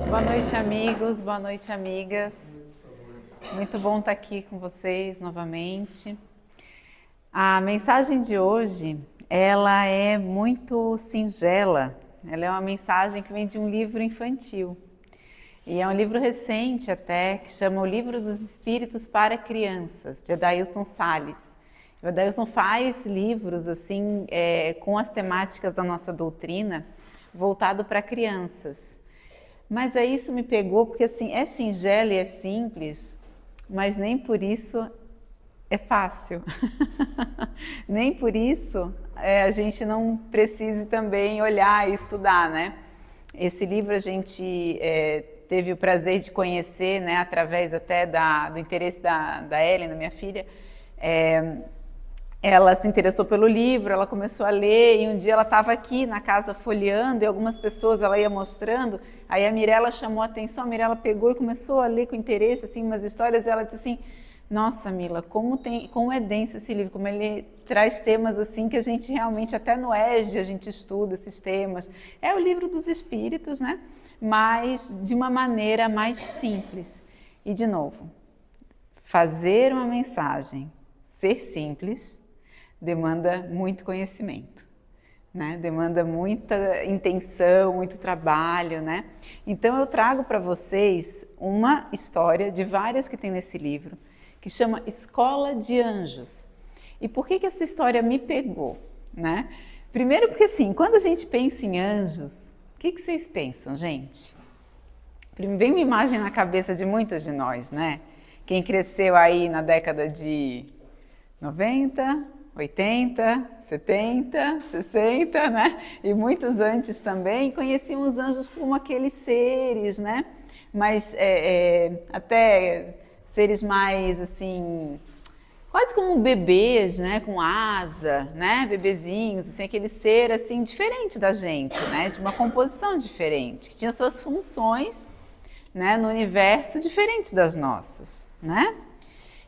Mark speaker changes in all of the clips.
Speaker 1: Boa noite, amigos, boa noite, amigas. Muito bom estar aqui com vocês novamente. A mensagem de hoje, ela é muito singela. Ela é uma mensagem que vem de um livro infantil. E é um livro recente até, que chama O Livro dos Espíritos para Crianças, de Adailson Salles. O Adailson faz livros assim, com as temáticas da nossa doutrina, voltado para crianças. Mas aí isso me pegou porque assim, é singelo e é simples, mas nem por isso é fácil. Nem por isso a gente não precise também olhar e estudar, né? Esse livro a gente teve o prazer de conhecer, né, através até do interesse da Ellen, minha filha. Ela se interessou pelo livro, ela começou a ler e um dia ela estava aqui na casa folheando e algumas pessoas ela ia mostrando, aí a Mirella chamou a atenção, a Mirella pegou e começou a ler com interesse assim umas histórias e ela disse assim: nossa, Mila, como é denso esse livro, como ele traz temas assim que a gente realmente, até no ESG a gente estuda esses temas. É o livro dos espíritos, né? Mas de uma maneira mais simples. E de novo, fazer uma mensagem ser simples demanda muito conhecimento, né? Demanda muita intenção, muito trabalho, né? Então eu trago para vocês uma história de várias que tem nesse livro, que chama Escola de Anjos. E por que essa história me pegou, né? Primeiro porque assim, quando a gente pensa em anjos, o que vocês pensam, gente? Vem uma imagem na cabeça de muitas de nós, né? Quem cresceu aí na década de 90, 80, 70, 60, né? E muitos antes também conheciam os anjos como aqueles seres, né? Mas até seres mais assim, quase como bebês, né? Com asa, né? Bebezinhos, assim, aquele ser assim diferente da gente, né? De uma composição diferente, que tinha suas funções, né? No universo diferente das nossas, né?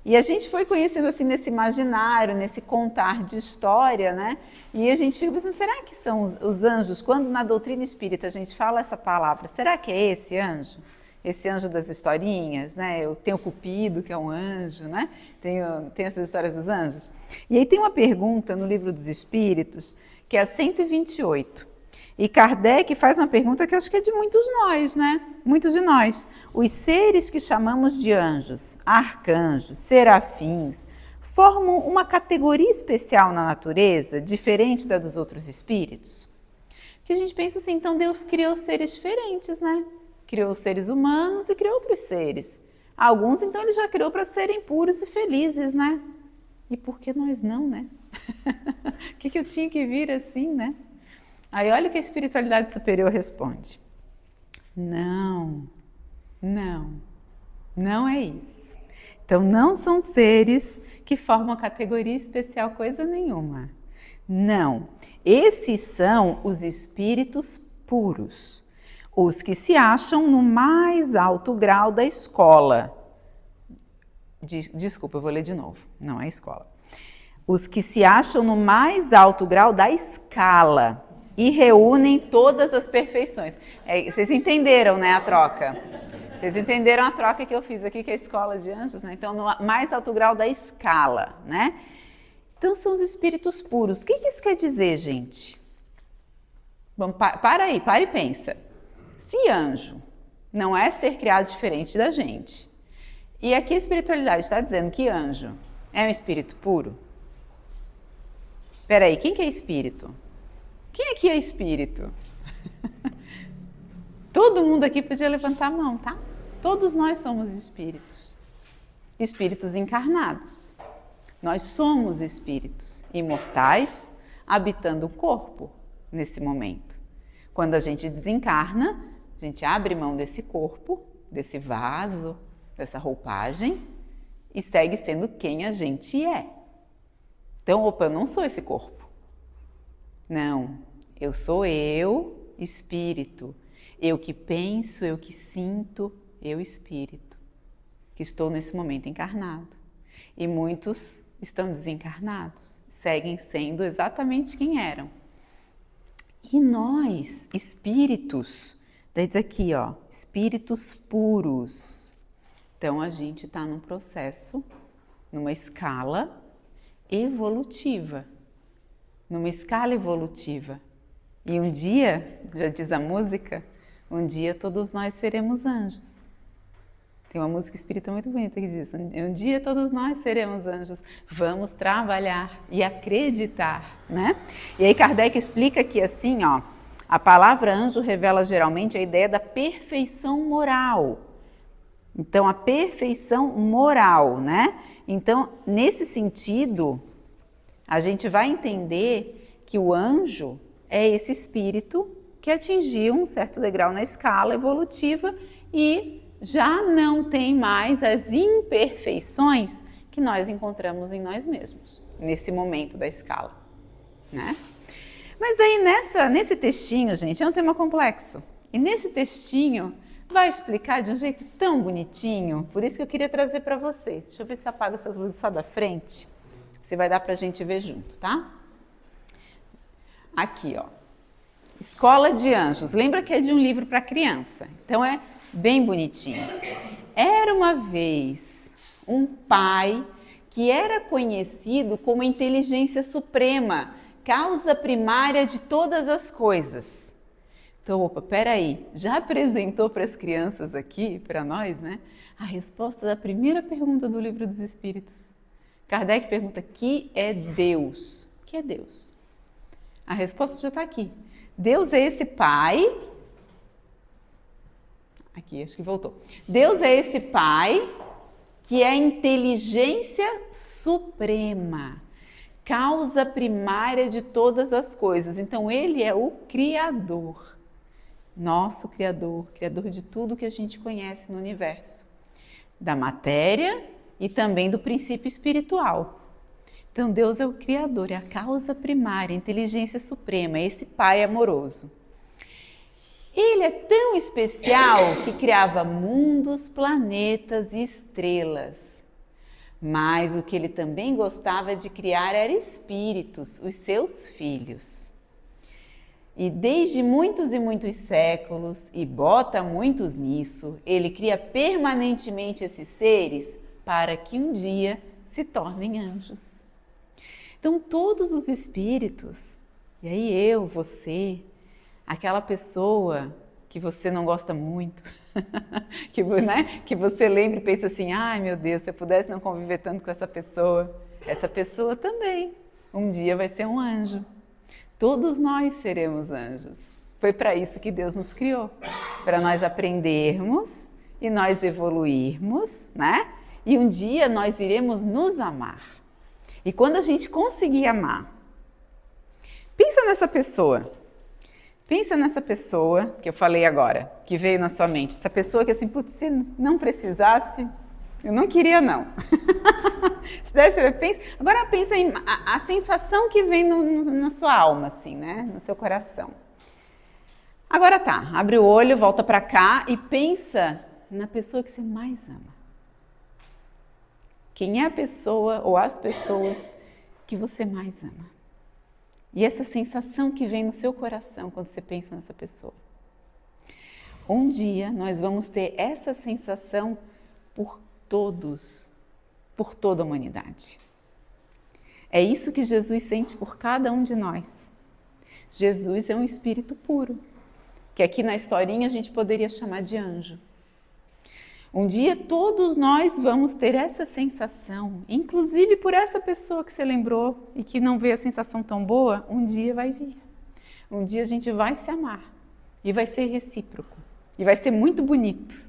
Speaker 1: E a gente foi conhecendo assim nesse imaginário, nesse contar de história, né? E a gente fica pensando, será que são os anjos? Quando na doutrina espírita a gente fala essa palavra, será que é esse anjo? Esse anjo das historinhas, né? Eu tenho o Cupido, que é um anjo, né? Tem essas histórias dos anjos. E aí tem uma pergunta no Livro dos Espíritos, que é a 128. E Kardec faz uma pergunta que eu acho que é de muitos nós, né? Muitos de nós. Os seres que chamamos de anjos, arcanjos, serafins, formam uma categoria especial na natureza, diferente da dos outros espíritos? Porque a gente pensa assim, então Deus criou seres diferentes, né? Criou os seres humanos e criou outros seres. Alguns, então, ele já criou para serem puros e felizes, né? E por que nós não, né? O que eu tinha que vir assim, né? Aí olha o que a espiritualidade superior responde. Não é isso. Então não são seres que formam categoria especial coisa nenhuma. Não, esses são os espíritos puros, os que se acham no mais alto grau da escola. Desculpa, eu vou ler de novo, não é escola. Os que se acham no mais alto grau da escala e reúnem todas as perfeições. Vocês entenderam, né, a troca? Vocês entenderam a troca que eu fiz aqui, que é a escola de anjos, né? Então, no mais alto grau da escala, né? Então, são os espíritos puros. O que isso quer dizer, gente? Bom, para e pensa. Se anjo não é ser criado diferente da gente, e aqui a espiritualidade está dizendo que anjo é um espírito puro? Espera aí, quem que é espírito? Quem aqui é espírito? Todo mundo aqui podia levantar a mão, tá? Todos nós somos espíritos. Espíritos encarnados. Nós somos espíritos imortais habitando o corpo nesse momento. Quando a gente desencarna, a gente abre mão desse corpo, desse vaso, dessa roupagem e segue sendo quem a gente é. Então, opa, eu não sou esse corpo. Não, eu sou eu, espírito. Eu que penso, eu que sinto, eu espírito. Que estou nesse momento encarnado. E muitos estão desencarnados, seguem sendo exatamente quem eram. E nós, espíritos Daí diz aqui, ó, espíritos puros. Então, a gente está num processo, numa escala evolutiva. Numa escala evolutiva. E um dia, já diz a música, um dia todos nós seremos anjos. Tem uma música espírita muito bonita que diz, um dia todos nós seremos anjos, vamos trabalhar e acreditar, né? E aí Kardec explica que assim, ó, a palavra anjo revela geralmente a ideia da perfeição moral. Então, a perfeição moral, né? Então, nesse sentido, a gente vai entender que o anjo é esse espírito que atingiu um certo degrau na escala evolutiva e já não tem mais as imperfeições que nós encontramos em nós mesmos, nesse momento da escala, né? Mas aí nesse textinho, gente, é um tema complexo. E nesse textinho vai explicar de um jeito tão bonitinho, por isso que eu queria trazer para vocês. Deixa eu ver se eu apago essas luzes só da frente, se vai dar para a gente ver junto, tá? Aqui, ó. Escola de Anjos. Lembra que é de um livro para criança, então é bem bonitinho. Era uma vez um pai que era conhecido como a inteligência suprema, causa primária de todas as coisas. Então, opa, peraí, já apresentou para as crianças aqui, para nós, né, a resposta da primeira pergunta do Livro dos Espíritos. Kardec pergunta, que é Deus? O que é Deus? A resposta já está aqui. Deus é esse pai... Aqui, acho que voltou. Deus é esse pai que é a inteligência suprema, causa primária de todas as coisas. Então, ele é o Criador, nosso Criador, Criador de tudo que a gente conhece no universo, da matéria e também do princípio espiritual. Então, Deus é o Criador, é a causa primária, a inteligência suprema, é esse pai amoroso. Ele é tão especial que criava mundos, planetas e estrelas. Mas o que ele também gostava de criar era espíritos, os seus filhos. E desde muitos e muitos séculos, e bota muitos nisso, ele cria permanentemente esses seres para que um dia se tornem anjos. Então todos os espíritos, e aí eu, você... Aquela pessoa que você não gosta muito, que você lembra e pensa assim, ai meu Deus, se eu pudesse não conviver tanto com essa pessoa também, um dia vai ser um anjo. Todos nós seremos anjos. Foi para isso que Deus nos criou, para nós aprendermos e nós evoluirmos, né? E um dia nós iremos nos amar. E quando a gente conseguir amar, pensa nessa pessoa. Pensa nessa pessoa que eu falei agora, que veio na sua mente. Essa pessoa que assim, putz, se não precisasse, eu não queria não. Se desse, agora pensa em a sensação que vem na sua alma, assim, né? No seu coração. Agora tá, abre o olho, volta para cá e pensa na pessoa que você mais ama. Quem é a pessoa ou as pessoas que você mais ama? E essa sensação que vem no seu coração quando você pensa nessa pessoa. Um dia nós vamos ter essa sensação por todos, por toda a humanidade. É isso que Jesus sente por cada um de nós. Jesus é um espírito puro, que aqui na historinha a gente poderia chamar de anjo. Um dia todos nós vamos ter essa sensação, inclusive por essa pessoa que você lembrou e que não vê a sensação tão boa, um dia vai vir. Um dia a gente vai se amar e vai ser recíproco e vai ser muito bonito.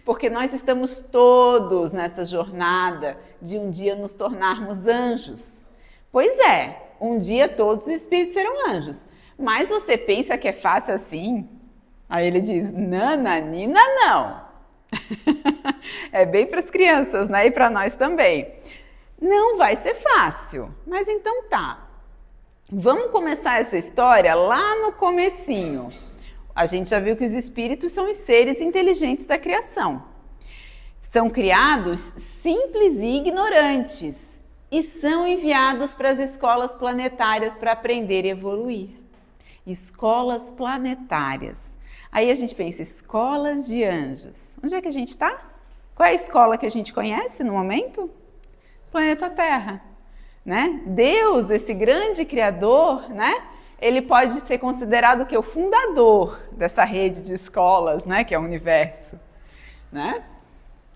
Speaker 1: Porque nós estamos todos nessa jornada de um dia nos tornarmos anjos. Pois é, um dia todos os espíritos serão anjos. Mas você pensa que é fácil assim? Aí ele diz, nananina não. É bem para as crianças, né? E para nós também. Não vai ser fácil, mas então tá. Vamos começar essa história lá no comecinho. A gente já viu que os espíritos são os seres inteligentes da criação. São criados simples e ignorantes e são enviados para as escolas planetárias para aprender e evoluir. Escolas planetárias. Aí a gente pensa, escolas de anjos. Onde é que a gente está? Qual é a escola que a gente conhece no momento? Planeta Terra, né? Deus, esse grande criador, né? Ele pode ser considerado que o fundador dessa rede de escolas, né? Que é o universo, né?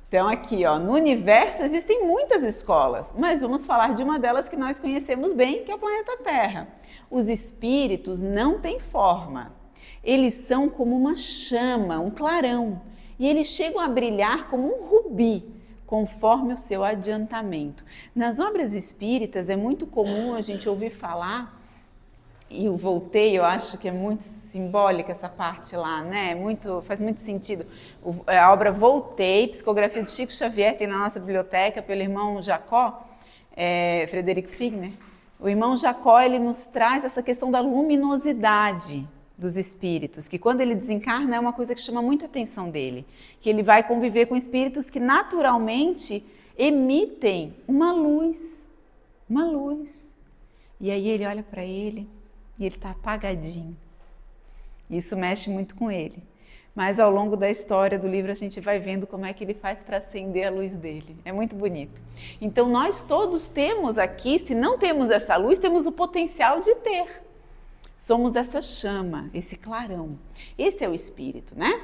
Speaker 1: Então aqui, ó, no universo existem muitas escolas, mas vamos falar de uma delas que nós conhecemos bem, que é o planeta Terra. Os espíritos não têm forma. Eles são como uma chama, um clarão, e eles chegam a brilhar como um rubi, conforme o seu adiantamento. Nas obras espíritas é muito comum a gente ouvir falar, e o Voltei, eu acho que é muito simbólica essa parte lá, né? Faz muito sentido. A obra Voltei, psicografia de Chico Xavier, tem na nossa biblioteca, pelo irmão Jacó, Frederico Figner. O irmão Jacó, ele nos traz essa questão da luminosidade dos espíritos, que quando ele desencarna é uma coisa que chama muita atenção dele, que ele vai conviver com espíritos que naturalmente emitem uma luz. E aí ele olha para ele e ele está apagadinho. Isso mexe muito com ele. Mas ao longo da história do livro a gente vai vendo como é que ele faz para acender a luz dele. É muito bonito. Então nós todos temos aqui, se não temos essa luz, temos o potencial de ter. Somos essa chama, esse clarão. Esse é o espírito, né?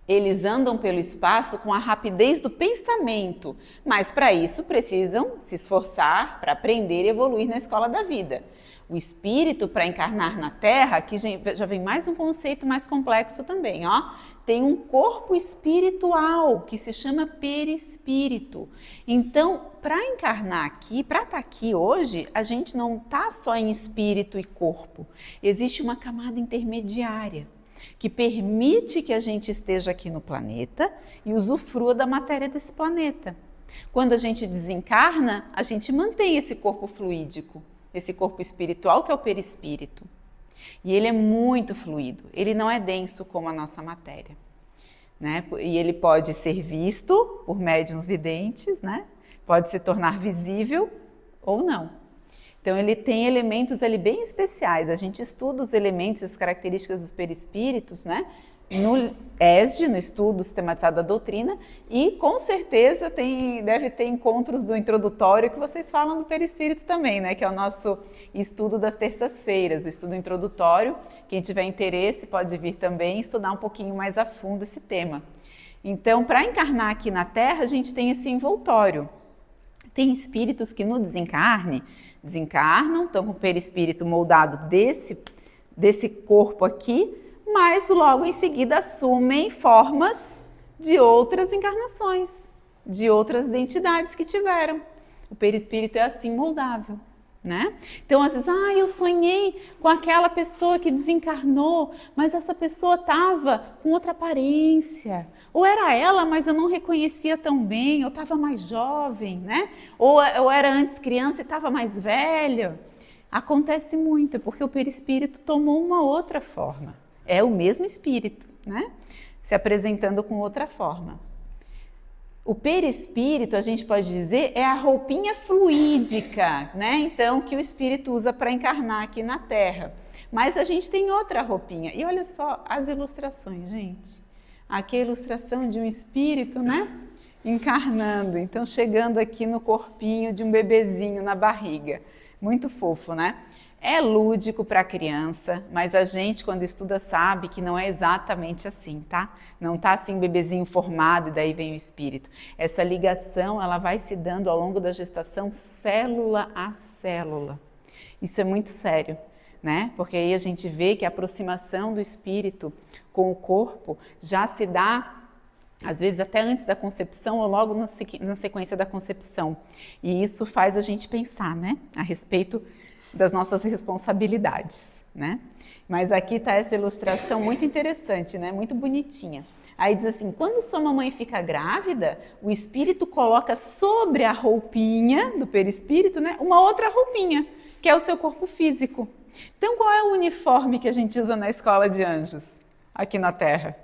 Speaker 1: Eles andam pelo espaço com a rapidez do pensamento, mas para isso precisam se esforçar para aprender e evoluir na escola da vida. O espírito, para encarnar na Terra, aqui já vem mais um conceito mais complexo também, ó. Tem um corpo espiritual que se chama perispírito. Então, para encarnar aqui, para estar aqui hoje, a gente não está só em espírito e corpo. Existe uma camada intermediária que permite que a gente esteja aqui no planeta e usufrua da matéria desse planeta. Quando a gente desencarna, a gente mantém esse corpo fluídico, esse corpo espiritual que é o perispírito. E ele é muito fluido, ele não é denso como a nossa matéria, né? E ele pode ser visto por médiuns videntes, né? Pode se tornar visível ou não. Então ele tem elementos ali bem especiais, a gente estuda os elementos e as características dos perispíritos, né? No ESD, no estudo sistematizado da doutrina, e com certeza deve ter encontros do introdutório que vocês falam do perispírito também, né? Que é o nosso estudo das terças-feiras, o estudo introdutório. Quem tiver interesse pode vir também estudar um pouquinho mais a fundo esse tema. Então, para encarnar aqui na Terra, a gente tem esse envoltório. Tem espíritos que no desencarnam, estão com o perispírito moldado desse corpo aqui, mas logo em seguida assumem formas de outras encarnações, de outras identidades que tiveram. O perispírito é assim moldável, né? Então, às vezes, eu sonhei com aquela pessoa que desencarnou, mas essa pessoa estava com outra aparência. Ou era ela, mas eu não reconhecia tão bem, eu estava mais jovem, né? Ou eu era antes criança e estava mais velho. Acontece muito, porque o perispírito tomou uma outra forma. É o mesmo espírito, né? Se apresentando com outra forma. O perispírito, a gente pode dizer, é a roupinha fluídica, né? Então, que o espírito usa para encarnar aqui na Terra. Mas a gente tem outra roupinha. E olha só as ilustrações, gente. Aqui é a ilustração de um espírito, né? Encarnando. Então, chegando aqui no corpinho de um bebezinho na barriga. Muito fofo, né? É lúdico para a criança, mas a gente, quando estuda, sabe que não é exatamente assim, tá? Não tá assim, bebezinho formado e daí vem o espírito. Essa ligação, ela vai se dando ao longo da gestação, célula a célula. Isso é muito sério, né? Porque aí a gente vê que a aproximação do espírito com o corpo já se dá, às vezes até antes da concepção ou logo na sequência da concepção. E isso faz a gente pensar, né? A respeito das nossas responsabilidades, né? Mas aqui está essa ilustração muito interessante, né? Muito bonitinha. Aí diz assim, quando sua mamãe fica grávida, o espírito coloca sobre a roupinha do perispírito, né? Uma outra roupinha, que é o seu corpo físico. Então, qual é o uniforme que a gente usa na escola de anjos, aqui na Terra?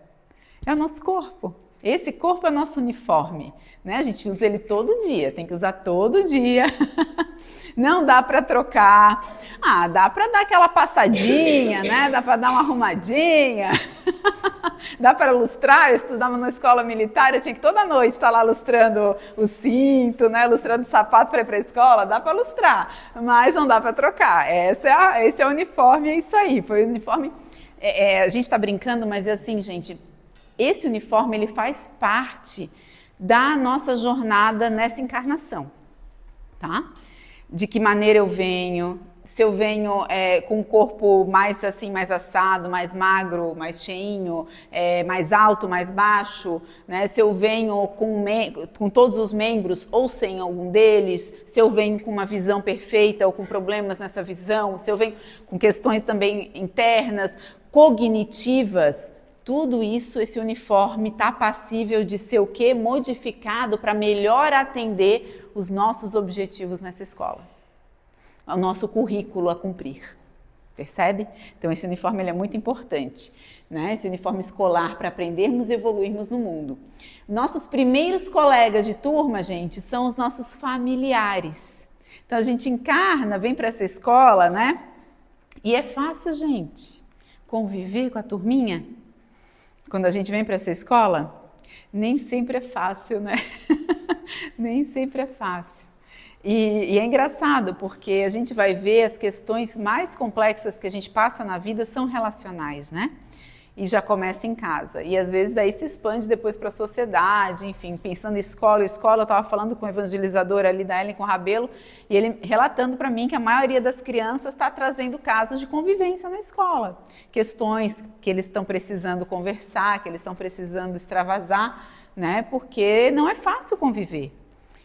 Speaker 1: É o nosso corpo, Esse corpo é nosso uniforme, né? A gente usa ele todo dia, tem que usar todo dia. Não dá para trocar. Ah, dá para dar aquela passadinha, né? Dá para dar uma arrumadinha. Dá para lustrar. Eu estudava na escola militar, eu tinha que toda noite estar lá lustrando o cinto, né? Lustrando o sapato para ir para a escola. Dá para lustrar, mas não dá para trocar. Esse é o uniforme, é isso aí. Foi o uniforme. A gente está brincando, mas é assim, gente. Esse uniforme ele faz parte da nossa jornada nessa encarnação, tá? De que maneira eu venho, se eu venho com um corpo mais assim, mais assado, mais magro, mais cheinho, mais alto, mais baixo, né? Se eu venho com todos os membros ou sem algum deles, se eu venho com uma visão perfeita ou com problemas nessa visão, se eu venho com questões também internas, cognitivas, tudo isso, esse uniforme está passível de ser o quê? Modificado para melhor atender os nossos objetivos nessa escola, o nosso currículo a cumprir, percebe? Então esse uniforme ele é muito importante, né? Esse uniforme escolar para aprendermos e evoluirmos no mundo. Nossos primeiros colegas de turma, gente, são os nossos familiares. Então a gente encarna, vem para essa escola, né? E é fácil, gente, conviver com a turminha? Quando a gente vem para essa escola, nem sempre é fácil, né? Nem sempre é fácil. E é engraçado, porque a gente vai ver as questões mais complexas que a gente passa na vida são relacionais, né? E já começa em casa. E às vezes daí se expande depois para a sociedade, enfim, pensando em escola, eu estava falando com o evangelizador ali da Ellen com o Rabelo, e ele relatando para mim que a maioria das crianças está trazendo casos de convivência na escola. Questões que eles estão precisando conversar, que eles estão precisando extravasar, né? Porque não é fácil conviver.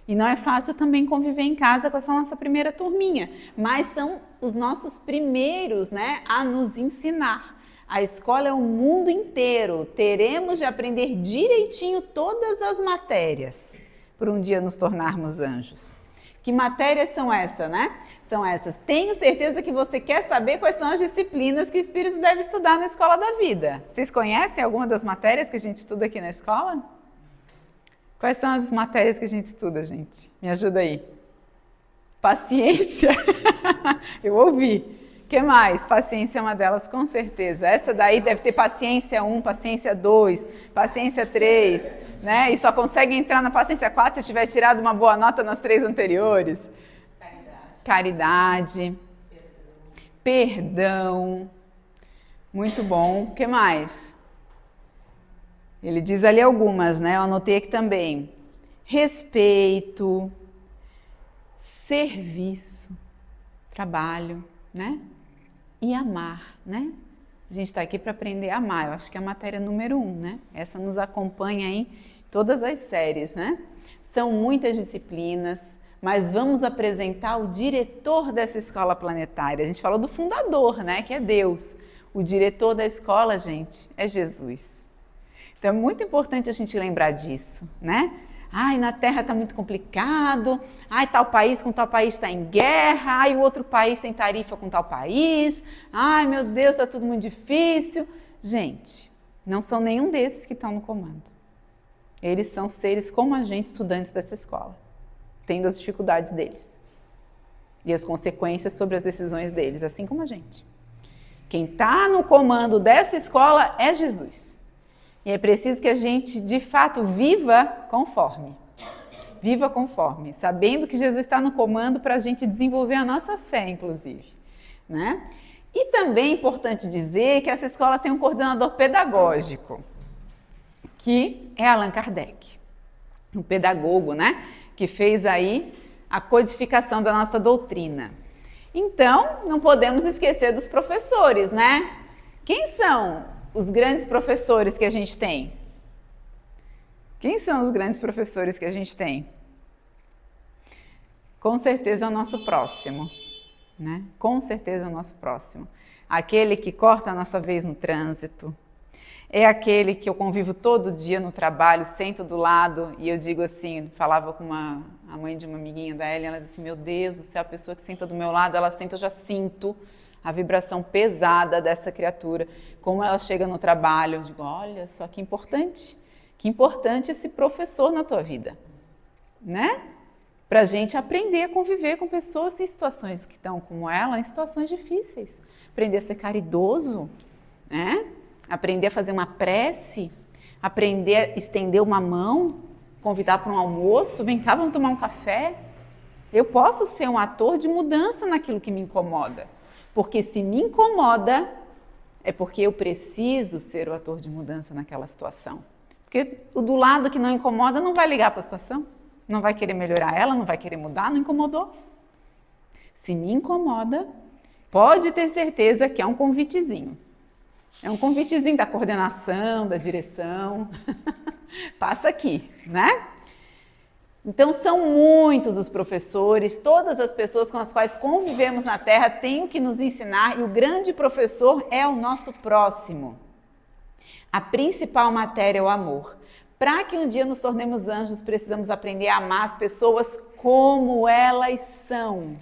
Speaker 1: E não é fácil também conviver em casa com essa nossa primeira turminha, mas são os nossos primeiros, né, a nos ensinar. A escola é o mundo inteiro, teremos de aprender direitinho todas as matérias para um dia nos tornarmos anjos. Que matérias são essas, né? São essas. Tenho certeza que você quer saber quais são as disciplinas que o espírito deve estudar na escola da vida. Vocês conhecem alguma das matérias que a gente estuda aqui na escola? Quais são as matérias que a gente estuda, gente? Me ajuda aí. Paciência. Eu ouvi. O que mais? Paciência é uma delas, com certeza. Essa daí deve ter paciência 1, paciência 2, paciência 3, né? E só consegue entrar na paciência 4 se tiver tirado uma boa nota nas 3 anteriores. Caridade. Perdão. Muito bom. O que mais? Ele diz ali algumas, né? Eu anotei aqui também. Respeito, serviço, trabalho, né? E amar, né? A gente está aqui para aprender a amar. Eu acho que é a matéria número 1, né? Essa nos acompanha em todas as séries, né? São muitas disciplinas, mas vamos apresentar o diretor dessa escola planetária. A gente falou do fundador, né? Que é Deus. O diretor da escola, gente, é Jesus. Então é muito importante a gente lembrar disso, né? Ai, na Terra está muito complicado, ai, tal país com tal país está em guerra, ai, o outro país tem tarifa com tal país, ai, meu Deus, está tudo muito difícil. Gente, não são nenhum desses que estão no comando. Eles são seres como a gente, estudantes dessa escola, tendo as dificuldades deles e as consequências sobre as decisões deles, assim como a gente. Quem está no comando dessa escola é Jesus. E é preciso que a gente, de fato, viva conforme. Viva conforme, sabendo que Jesus está no comando para a gente desenvolver a nossa fé, inclusive, né? E também é importante dizer que essa escola tem um coordenador pedagógico, que é Allan Kardec, um pedagogo, né? Que fez aí a codificação da nossa doutrina. Então, não podemos esquecer dos professores, né? Quem são os grandes professores que a gente tem? Quem são os grandes professores que a gente tem? Com certeza é o nosso próximo, né? Com certeza é o nosso próximo. Aquele que corta a nossa vez no trânsito. É aquele que eu convivo todo dia no trabalho, sento do lado e eu digo assim, falava com a mãe de uma amiguinha da Ellen, ela disse assim, meu Deus do céu, a pessoa que senta do meu lado, ela senta, eu já sinto a vibração pesada dessa criatura, como ela chega no trabalho, eu digo, olha só que importante, Que importante esse professor na tua vida, né? Para a gente aprender a conviver com pessoas em situações que estão como ela, em situações difíceis. Aprender a ser caridoso, né? Aprender a fazer uma prece, aprender a estender uma mão, convidar para um almoço, vem cá, vamos tomar um café. Eu posso ser um ator de mudança naquilo que me incomoda, porque se me incomoda, é porque eu preciso ser o ator de mudança naquela situação. Porque o do lado que não incomoda não vai ligar para a situação, não vai querer melhorar ela, não vai querer mudar, não incomodou. Se me incomoda, pode ter certeza que é um convitezinho. É um convitezinho da coordenação, da direção. Passa aqui, né? Então são muitos os professores, todas as pessoas com as quais convivemos na Terra têm o que nos ensinar e o grande professor é o nosso próximo. A principal matéria é o amor. Para que um dia nos tornemos anjos, precisamos aprender a amar as pessoas como elas são.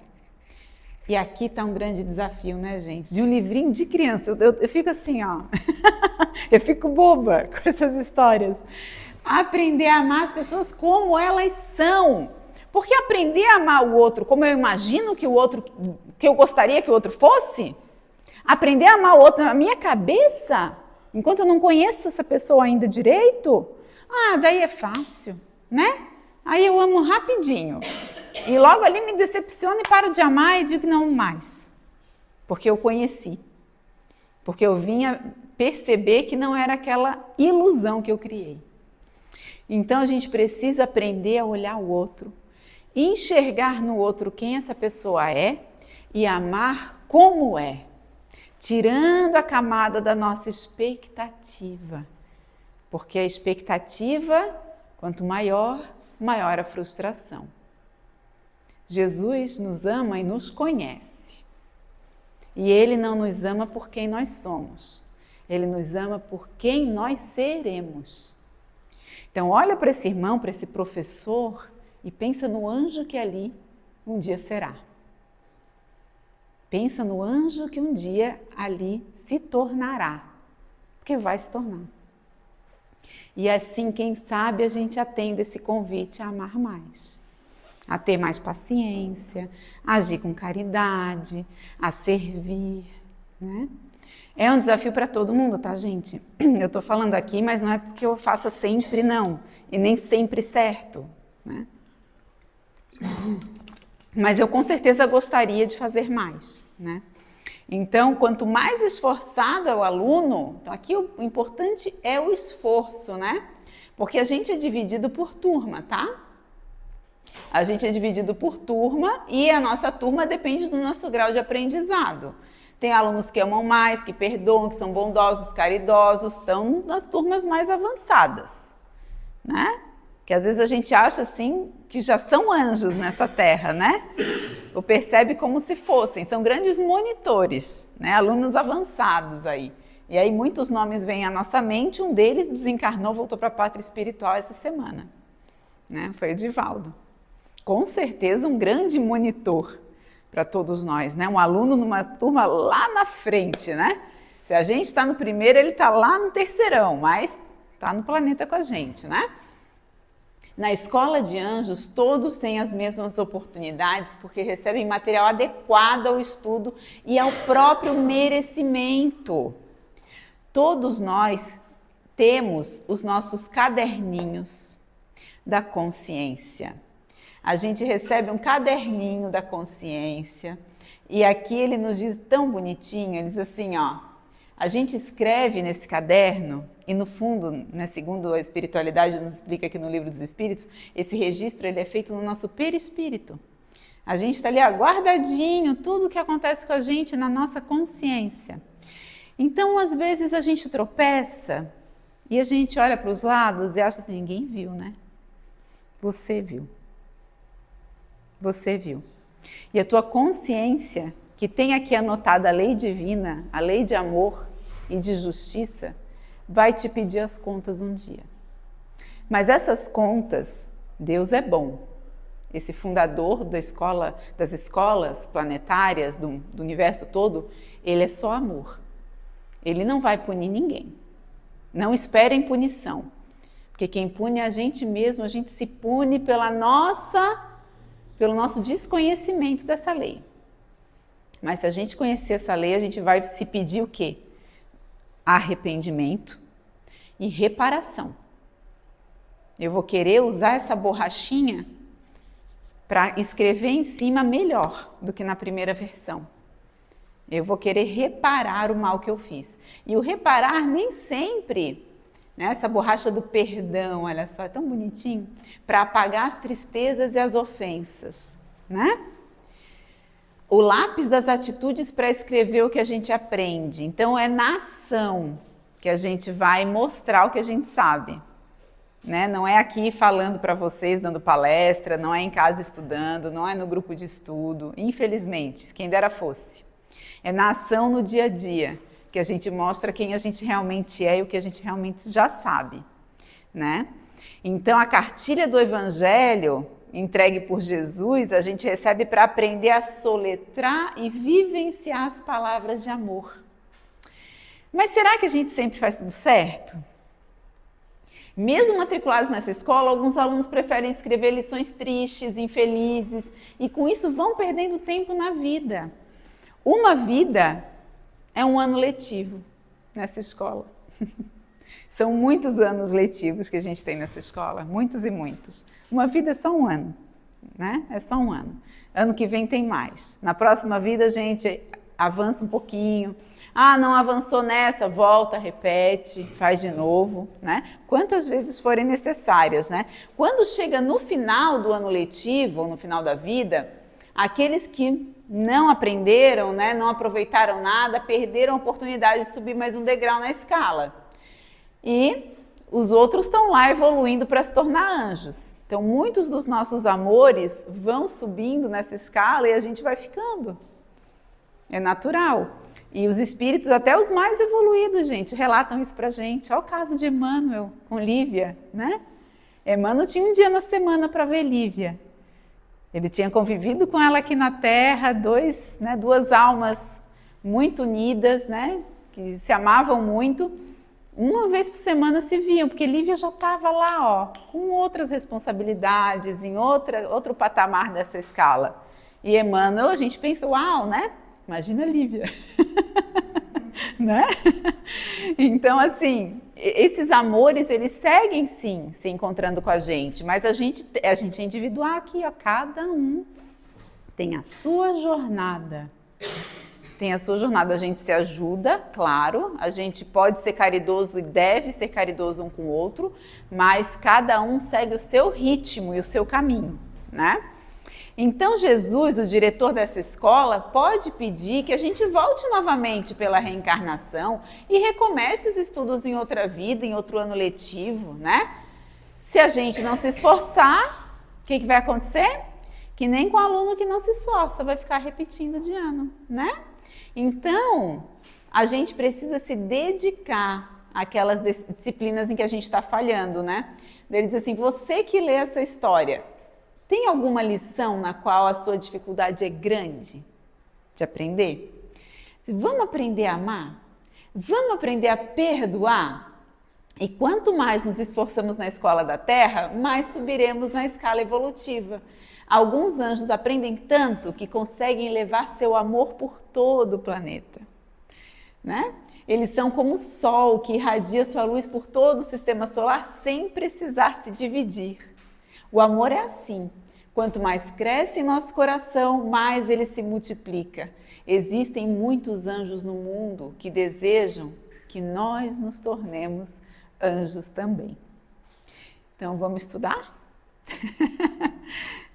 Speaker 1: E aqui está um grande desafio, né, gente? De um livrinho de criança. Eu fico assim, ó. Eu fico boba com essas histórias. Aprender a amar as pessoas como elas são. Porque aprender a amar o outro como eu imagino que o outro, que eu gostaria que o outro fosse, aprender a amar o outro na minha cabeça, enquanto eu não conheço essa pessoa ainda direito, daí é fácil, né? Aí eu amo rapidinho. E logo ali me decepciono e paro de amar e digo não mais. Porque eu conheci. Porque eu vinha perceber que não era aquela ilusão que eu criei. Então a gente precisa aprender a olhar o outro, enxergar no outro quem essa pessoa é e amar como é, tirando a camada da nossa expectativa. Porque a expectativa, quanto maior, maior a frustração. Jesus nos ama e nos conhece. E Ele não nos ama por quem nós somos. Ele nos ama por quem nós seremos. Então olha para esse irmão, para esse professor e pensa no anjo que ali um dia será. Pensa no anjo que um dia ali se tornará. Porque vai se tornar. E assim, quem sabe, a gente atende esse convite a amar mais. A ter mais paciência, a agir com caridade, a servir, né? É um desafio para todo mundo, tá, gente? Eu tô falando aqui, mas não é porque eu faça sempre, não. E nem sempre certo, né? Mas eu com certeza gostaria de fazer mais, né? Então, quanto mais esforçado é o aluno, então aqui o importante é o esforço, né? Porque a gente é dividido por turma, tá? A gente é dividido por turma e a nossa turma depende do nosso grau de aprendizado. Tem alunos que amam mais, que perdoam, que são bondosos, caridosos, estão nas turmas mais avançadas, né? Que às vezes a gente acha assim que já são anjos nessa terra, né? Ou percebe como se fossem, são grandes monitores, né? Alunos avançados aí. E aí muitos nomes vêm à nossa mente, um deles desencarnou, voltou para a pátria espiritual essa semana, né? Foi o Divaldo. Com certeza um grande monitor para todos nós, né? Um aluno numa turma lá na frente, né? Se a gente está no primeiro, ele está lá no terceirão, mas está no planeta com a gente, né? Na escola de anjos, todos têm as mesmas oportunidades porque recebem material adequado ao estudo e ao próprio merecimento. Todos nós temos os nossos caderninhos da consciência. A gente recebe um caderninho da consciência e aqui ele nos diz tão bonitinho, ele diz assim, ó, a gente escreve nesse caderno e no fundo, né, segundo a espiritualidade nos explica aqui no Livro dos Espíritos, esse registro ele é feito no nosso perispírito. A gente está ali guardadinho, tudo o que acontece com a gente na nossa consciência. Então, às vezes a gente tropeça e a gente olha para os lados e acha assim, ninguém viu, né? Você viu. Você viu. E a tua consciência, que tem aqui anotada a lei divina, a lei de amor e de justiça, vai te pedir as contas um dia. Mas essas contas, Deus é bom. Esse fundador das escolas planetárias, do universo todo, ele é só amor. Ele não vai punir ninguém. Não esperem punição. Porque quem pune é a gente mesmo, a gente se pune pelo nosso desconhecimento dessa lei. Mas se a gente conhecer essa lei, a gente vai se pedir o quê? Arrependimento e reparação. Eu vou querer usar essa borrachinha para escrever em cima melhor do que na primeira versão. Eu vou querer reparar o mal que eu fiz. E o reparar nem sempre, né, essa borracha do perdão, olha só, é tão bonitinho, para apagar as tristezas e as ofensas, né? O lápis das atitudes para escrever o que a gente aprende. Então é na ação que a gente vai mostrar o que a gente sabe. Né? Não é aqui falando para vocês, dando palestra, não é em casa estudando, não é no grupo de estudo, infelizmente, quem dera fosse. É na ação no dia a dia que a gente mostra quem a gente realmente é e o que a gente realmente já sabe, né? Então a cartilha do Evangelho entregue por Jesus, a gente recebe para aprender a soletrar e vivenciar as palavras de amor. Mas será que a gente sempre faz tudo certo? Mesmo matriculados nessa escola, alguns alunos preferem escrever lições tristes, infelizes, e com isso vão perdendo tempo na vida. Uma vida é um ano letivo nessa escola. São muitos anos letivos que a gente tem nessa escola, muitos e muitos. Uma vida é só um ano, né? É só um ano. Ano que vem tem mais. Na próxima vida a gente avança um pouquinho. Ah, não avançou nessa, volta, repete, faz de novo, né? Quantas vezes forem necessárias, né? Quando chega no final do ano letivo, ou no final da vida, aqueles que não aprenderam, né, não aproveitaram nada, perderam a oportunidade de subir mais um degrau na escala. E os outros estão lá evoluindo para se tornar anjos. Então, muitos dos nossos amores vão subindo nessa escala e a gente vai ficando. É natural. E os espíritos, até os mais evoluídos, gente, relatam isso pra gente. Olha o caso de Emmanuel com Lívia, né? Emmanuel tinha um dia na semana para ver Lívia. Ele tinha convivido com ela aqui na Terra, duas almas muito unidas, né? Que se amavam muito. Uma vez por semana se viam, porque Lívia já estava lá, ó, com outras responsabilidades, em outro patamar dessa escala. E Emmanuel, a gente pensa, uau, né? Imagina a Lívia, né? Então, assim, esses amores, eles seguem, sim, se encontrando com a gente, mas a gente é individual aqui, ó, cada um tem a sua jornada. Tem a sua jornada, a gente se ajuda, claro, a gente pode ser caridoso e deve ser caridoso um com o outro, mas cada um segue o seu ritmo e o seu caminho, né? Então Jesus, o diretor dessa escola, pode pedir que a gente volte novamente pela reencarnação e recomece os estudos em outra vida, em outro ano letivo, né? Se a gente não se esforçar, o que vai acontecer? Que nem com o aluno que não se esforça, vai ficar repetindo de ano, né? Então, a gente precisa se dedicar àquelas disciplinas em que a gente está falhando, né? Ele diz assim, você que lê essa história, tem alguma lição na qual a sua dificuldade é grande de aprender? Vamos aprender a amar? Vamos aprender a perdoar? E quanto mais nos esforçamos na escola da Terra, mais subiremos na escala evolutiva. Alguns anjos aprendem tanto que conseguem levar seu amor por todo o planeta, né? Eles são como o Sol que irradia sua luz por todo o sistema solar sem precisar se dividir. O amor é assim. Quanto mais cresce em nosso coração, mais ele se multiplica. Existem muitos anjos no mundo que desejam que nós nos tornemos anjos também. Então, vamos estudar?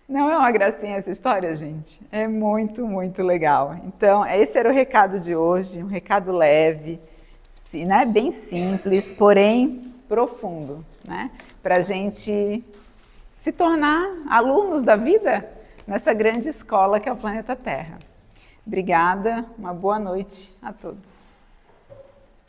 Speaker 1: Não é uma gracinha essa história, gente? É muito, muito legal. Então, esse era o recado de hoje, um recado leve, né? Bem simples, porém profundo, né? Para a gente se tornar alunos da vida nessa grande escola que é o planeta Terra. Obrigada, uma boa noite a todos.